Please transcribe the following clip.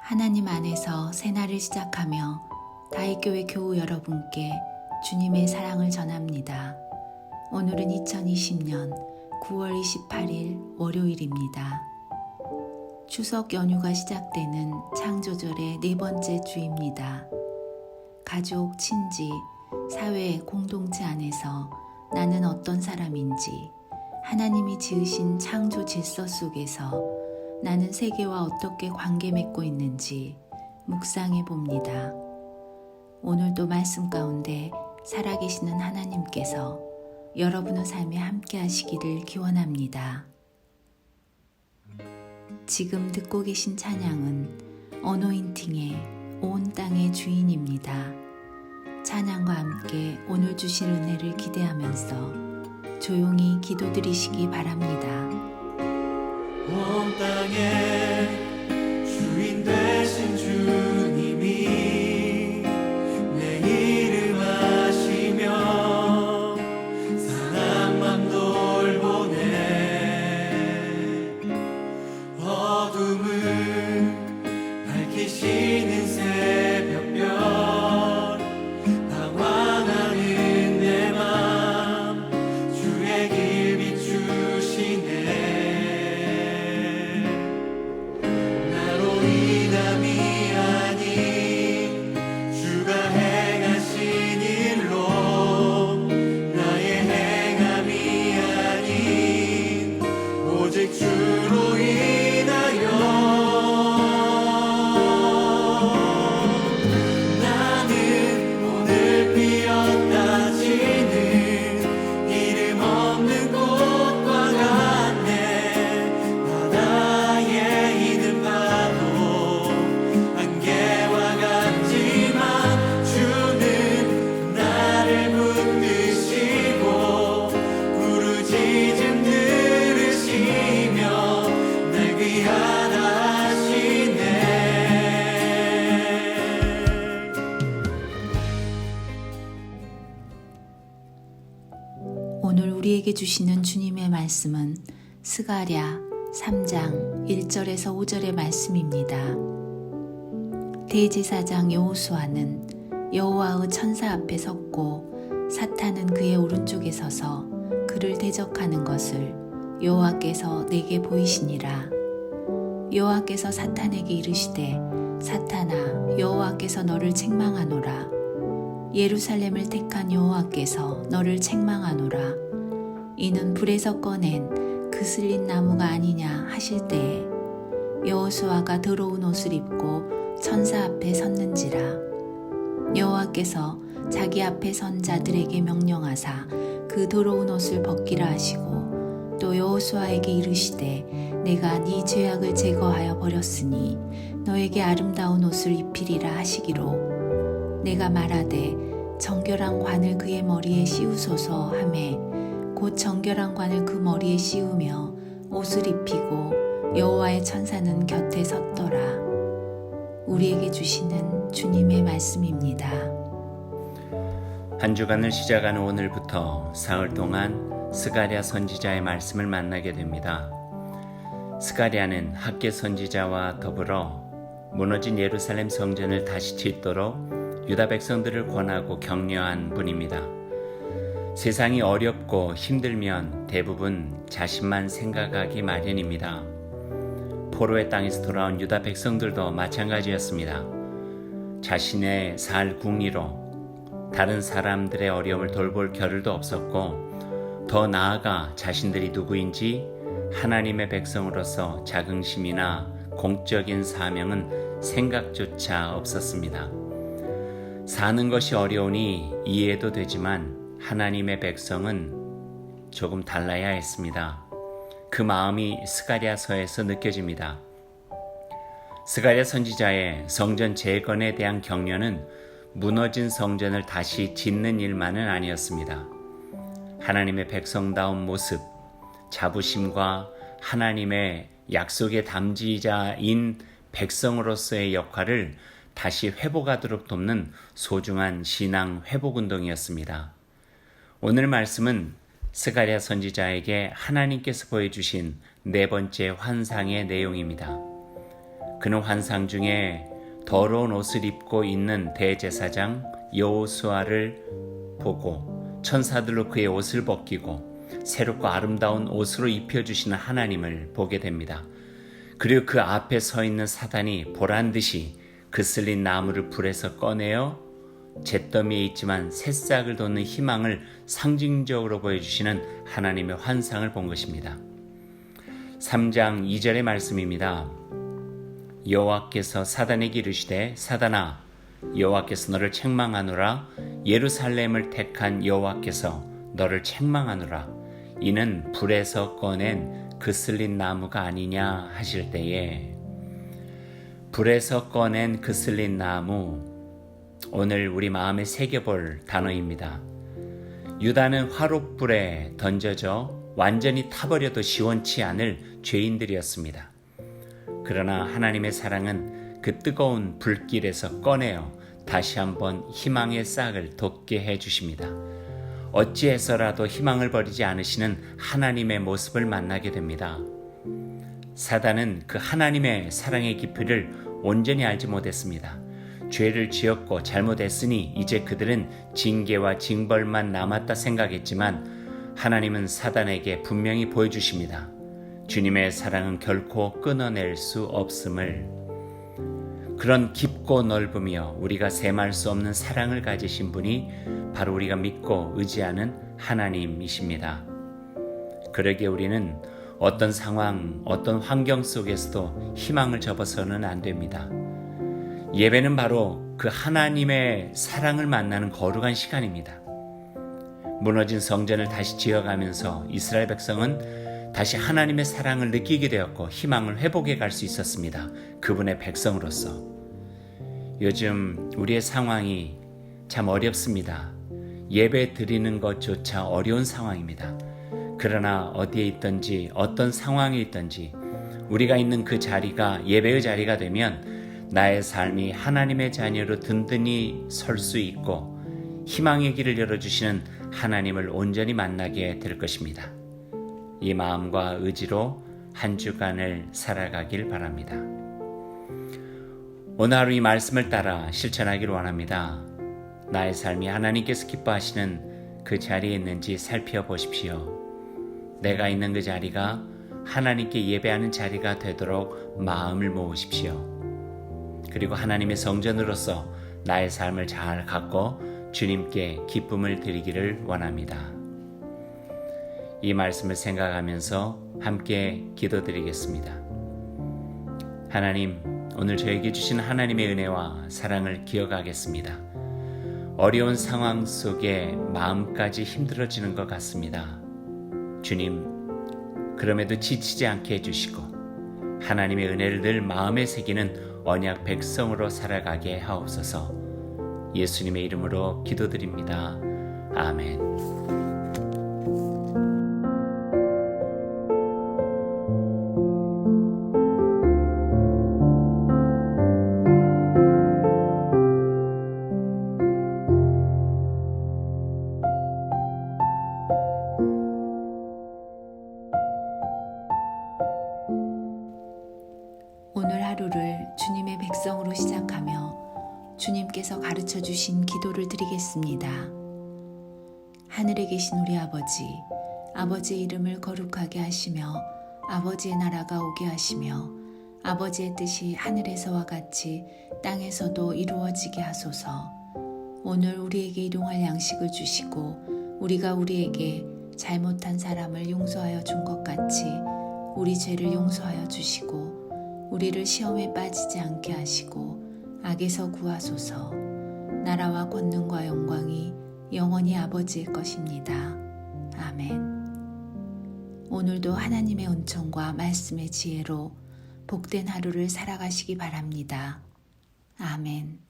하나님 안에서 새날을 시작하며 다윗교회 교우 여러분께 주님의 사랑을 전합니다. 오늘은 2020년 9월 28일 월요일입니다. 추석 연휴가 시작되는 창조절의 네 번째 주입니다. 가족, 친지, 사회, 공동체 안에서 나는 어떤 사람인지, 하나님이 지으신 창조 질서 속에서 나는 세계와 어떻게 관계 맺고 있는지 묵상해 봅니다. 오늘도 말씀 가운데 살아계시는 하나님께서 여러분의 삶에 함께 하시기를 기원합니다. 지금 듣고 계신 찬양은 어노인팅의 온 땅의 주인입니다. 찬양과 함께 오늘 주실 은혜를 기대하면서 조용히 기도드리시기 바랍니다. 온 땅의 주인 되신 주님이 내 이름 아시며 사랑만 돌보네. 어둠을 밝히시는 새벽별, 방황하는 내 맘 주의 길 비추시네. 오늘 우리에게 주시는 주님의 말씀은 스가랴 3장 1절에서 5절의 말씀입니다. 대제사장 여호수아는 여호와의 천사 앞에 섰고 사탄은 그의 오른쪽에 서서 그를 대적하는 것을 여호와께서 내게 보이시니라. 여호와께서 사탄에게 이르시되 사탄아, 여호와께서 너를 책망하노라. 예루살렘을 택한 여호와께서 너를 책망하노라. 이는 불에서 꺼낸 그슬린 나무가 아니냐 하실 때에 여호수아가 더러운 옷을 입고 천사 앞에 섰는지라. 여호와께서 자기 앞에 선 자들에게 명령하사 그 더러운 옷을 벗기라 하시고 또 여호수아에게 이르시되 내가 네 죄악을 제거하여 버렸으니 너에게 아름다운 옷을 입히리라 하시기로 내가 말하되 정결한 관을 그의 머리에 씌우소서 하매 곧 정결한 관을 그 머리에 씌우며 옷을 입히고 여호와의 천사는 곁에 섰더라. 우리에게 주시는 주님의 말씀입니다. 한 주간을 시작하는 오늘부터 사흘 동안 스가랴 선지자의 말씀을 만나게 됩니다. 스가랴는 학개 선지자와 더불어 무너진 예루살렘 성전을 다시 짓도록 유다 백성들을 권하고 격려한 분입니다. 세상이 어렵고 힘들면 대부분 자신만 생각하기 마련입니다. 포로의 땅에서 돌아온 유다 백성들도 마찬가지였습니다. 자신의 살 궁리로 다른 사람들의 어려움을 돌볼 겨를도 없었고 더 나아가 자신들이 누구인지 하나님의 백성으로서 자긍심이나 공적인 사명은 생각조차 없었습니다. 사는 것이 어려우니 이해도 되지만 하나님의 백성은 조금 달라야 했습니다. 그 마음이 스가랴서에서 느껴집니다. 스가랴 선지자의 성전 재건에 대한 격려는 무너진 성전을 다시 짓는 일만은 아니었습니다. 하나님의 백성다운 모습, 자부심과 하나님의 약속의 담지자인 백성으로서의 역할을 다시 회복하도록 돕는 소중한 신앙 회복운동이었습니다. 오늘 말씀은 스가랴 선지자에게 하나님께서 보여주신 네 번째 환상의 내용입니다. 그는 환상 중에 더러운 옷을 입고 있는 대제사장 여호수아를 보고 천사들로 그의 옷을 벗기고 새롭고 아름다운 옷으로 입혀주시는 하나님을 보게 됩니다. 그리고 그 앞에 서 있는 사단이 보란듯이 그슬린 나무를 불에서 꺼내어 잿더미에 있지만 새싹을 돋는 희망을 상징적으로 보여주시는 하나님의 환상을 본 것입니다. 3장 2절의 말씀입니다. 여호와께서 사단에게 이르시되 사단아 여호와께서 너를 책망하노라. 예루살렘을 택한 여호와께서 너를 책망하노라. 이는 불에서 꺼낸 그슬린 나무가 아니냐 하실 때에, 불에서 꺼낸 그슬린 나무, 오늘 우리 마음에 새겨볼 단어입니다. 유다는 화롯불에 던져져 완전히 타버려도 시원치 않을 죄인들이었습니다. 그러나 하나님의 사랑은 그 뜨거운 불길에서 꺼내어 다시 한번 희망의 싹을 돋게 해주십니다. 어찌해서라도 희망을 버리지 않으시는 하나님의 모습을 만나게 됩니다. 사단은 그 하나님의 사랑의 깊이를 온전히 알지 못했습니다. 죄를 지었고 잘못했으니 이제 그들은 징계와 징벌만 남았다 생각했지만 하나님은 사단에게 분명히 보여주십니다. 주님의 사랑은 결코 끊어낼 수 없음을. 그런 깊고 넓으며 우리가 셈할 수 없는 사랑을 가지신 분이 바로 우리가 믿고 의지하는 하나님이십니다. 그러기에 우리는 어떤 상황, 어떤 환경 속에서도 희망을 접어서는 안 됩니다. 예배는 바로 그 하나님의 사랑을 만나는 거룩한 시간입니다. 무너진 성전을 다시 지어가면서 이스라엘 백성은 다시 하나님의 사랑을 느끼게 되었고 희망을 회복해 갈 수 있었습니다. 그분의 백성으로서. 요즘 우리의 상황이 참 어렵습니다. 예배 드리는 것조차 어려운 상황입니다. 그러나 어디에 있든지 어떤 상황에 있든지 우리가 있는 그 자리가 예배의 자리가 되면 나의 삶이 하나님의 자녀로 든든히 설 수 있고 희망의 길을 열어주시는 하나님을 온전히 만나게 될 것입니다. 이 마음과 의지로 한 주간을 살아가길 바랍니다. 오늘 하루 이 말씀을 따라 실천하길 원합니다. 나의 삶이 하나님께서 기뻐하시는 그 자리에 있는지 살펴보십시오. 내가 있는 그 자리가 하나님께 예배하는 자리가 되도록 마음을 모으십시오. 그리고 하나님의 성전으로서 나의 삶을 잘 갖고 주님께 기쁨을 드리기를 원합니다. 이 말씀을 생각하면서 함께 기도드리겠습니다. 하나님, 오늘 저에게 주신 하나님의 은혜와 사랑을 기억하겠습니다. 어려운 상황 속에 마음까지 힘들어지는 것 같습니다. 주님, 그럼에도 지치지 않게 해주시고 하나님의 은혜를 늘 마음에 새기는 언약 백성으로 살아가게 하옵소서. 예수님의 이름으로 기도드립니다. 아멘. 오늘 하루를 주님의 백성으로 시작하며 주님께서 가르쳐 주신 기도를 드리겠습니다. 하늘에 계신 우리 아버지, 아버지의 이름을 거룩하게 하시며 아버지의 나라가 오게 하시며 아버지의 뜻이 하늘에서와 같이 땅에서도 이루어지게 하소서. 오늘 우리에게 일용할 양식을 주시고 우리가 우리에게 잘못한 사람을 용서하여 준 것 같이 우리 죄를 용서하여 주시고 우리를 시험에 빠지지 않게 하시고 악에서 구하소서. 나라와 권능과 영광이 영원히 아버지의 것입니다. 아멘. 오늘도 하나님의 은총과 말씀의 지혜로 복된 하루를 살아가시기 바랍니다. 아멘.